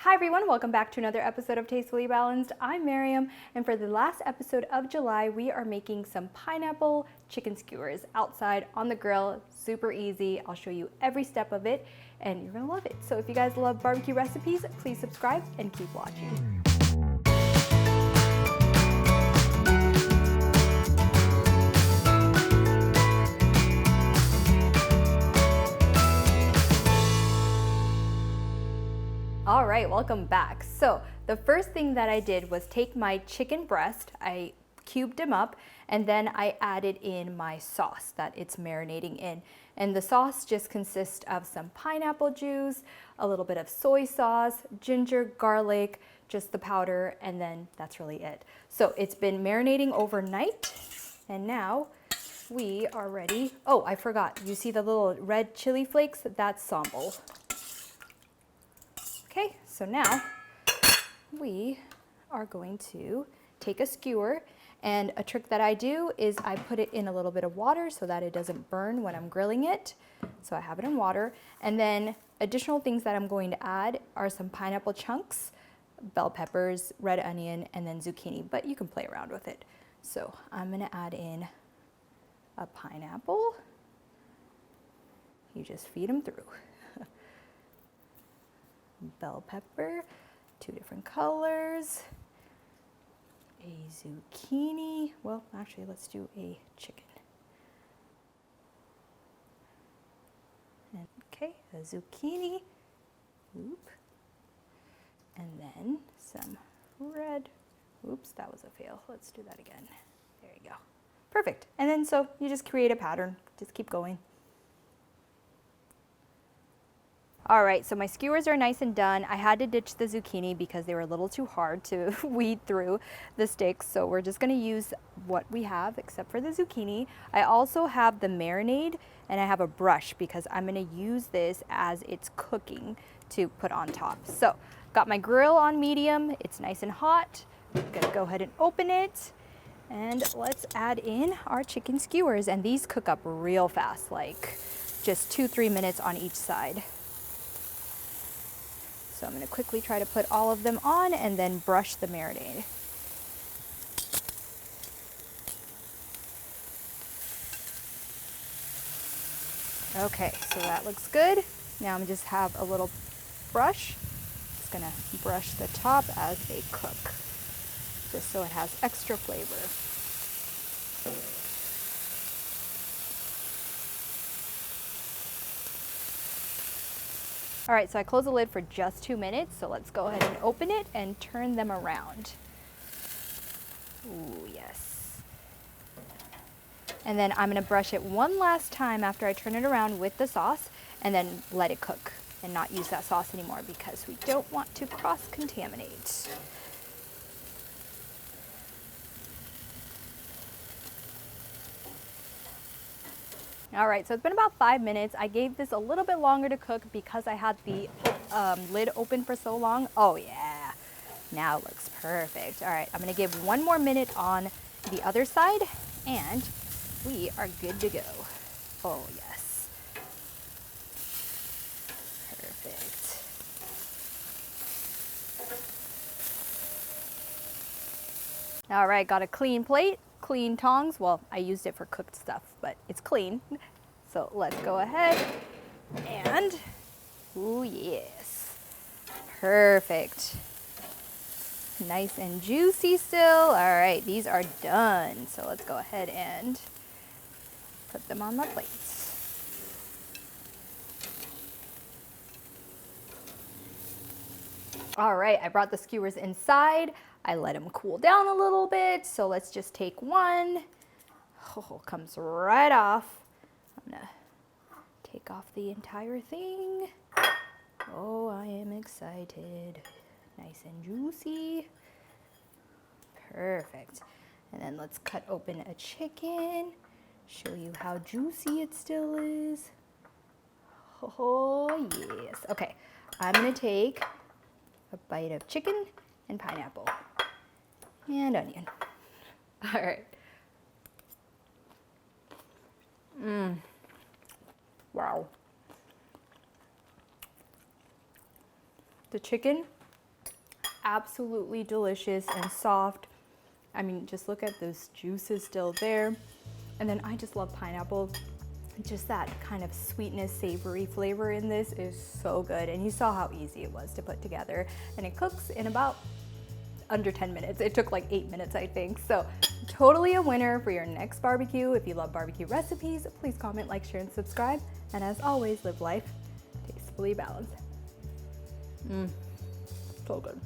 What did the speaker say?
Hi everyone, welcome back to another episode of Tastefully Balanced. I'm Miriam, and for the last episode of July, we are making some pineapple chicken skewers outside on the grill. Super easy. I'll show you every step of it, and you're gonna love it. So if you guys love barbecue recipes, please subscribe and keep watching. All right, welcome back. So the first thing that I did was take my chicken breast, I cubed them up, and then I added in my sauce that it's marinating in. And the sauce just consists of some pineapple juice, a little bit of soy sauce, ginger, garlic, just the powder, and then that's really it. So it's been marinating overnight, and now we are ready. Oh, I forgot. You see the little red chili flakes? That's sambal. Okay, so now we are going to take a skewer, and a trick that I do is I put it in a little bit of water so that it doesn't burn when I'm grilling it. So I have it in water, and then additional things that I'm going to add are some pineapple chunks, bell peppers, red onion, and then zucchini, but you can play around with it. So I'm gonna add in a pineapple. You just feed them through. Bell pepper, 2 different colors, a zucchini. Well, actually, let's do a chicken. And, okay, a zucchini. Oop. And then some red. Oops, that was a fail. Let's do that again. There you go. Perfect. And then so you just create a pattern. Just keep going. All right, so my skewers are nice and done. I had to ditch the zucchini because they were a little too hard to weed through the sticks, so we're just gonna use what we have except for the zucchini. I also have the marinade, and I have a brush because I'm gonna use this as it's cooking to put on top. So, got my grill on medium, it's nice and hot. I'm gonna go ahead and open it, and let's add in our chicken skewers, and these cook up real fast, like just 2-3 minutes on each side. So I'm going to quickly try to put all of them on and then brush the marinade. Okay, so that looks good. Now I'm just have a little brush. Just going to brush the top as they cook, just so it has extra flavor. All right, so I close the lid for just 2 minutes, so let's go ahead and open it and turn them around. Ooh, yes. And then I'm gonna brush it one last time after I turn it around with the sauce, and then let it cook and not use that sauce anymore because we don't want to cross-contaminate. All right, so it's been about 5 minutes. I gave this a little bit longer to cook because I had the lid open for so long. Oh yeah, now it looks perfect. All right, I'm gonna give 1 more minute on the other side and we are good to go. Oh yes, perfect. All right, got a clean plate. Clean tongs. Well, I used it for cooked stuff, but it's clean. So let's go ahead and, ooh yes, perfect. Nice and juicy still. All right, these are done. So let's go ahead and put them on my plates. All right, I brought the skewers inside. I let them cool down a little bit, so let's just take one. Oh, comes right off. I'm gonna take off the entire thing. Oh, I am excited. Nice and juicy. Perfect. And then let's cut open a chicken. Show you how juicy it still is. Oh, yes. Okay, I'm gonna take a bite of chicken and pineapple. And onion. All right. Wow. The chicken absolutely delicious and soft. I mean, just look at those juices still there. And then I just love pineapple. Just that kind of sweetness, savory flavor in this is so good. And you saw how easy it was to put together. And it cooks in about under 10 minutes. It took like 8 minutes, I think. So totally a winner for your next barbecue. If you love barbecue recipes, please comment, like, share, and subscribe. And as always, live life tastefully balanced. So good.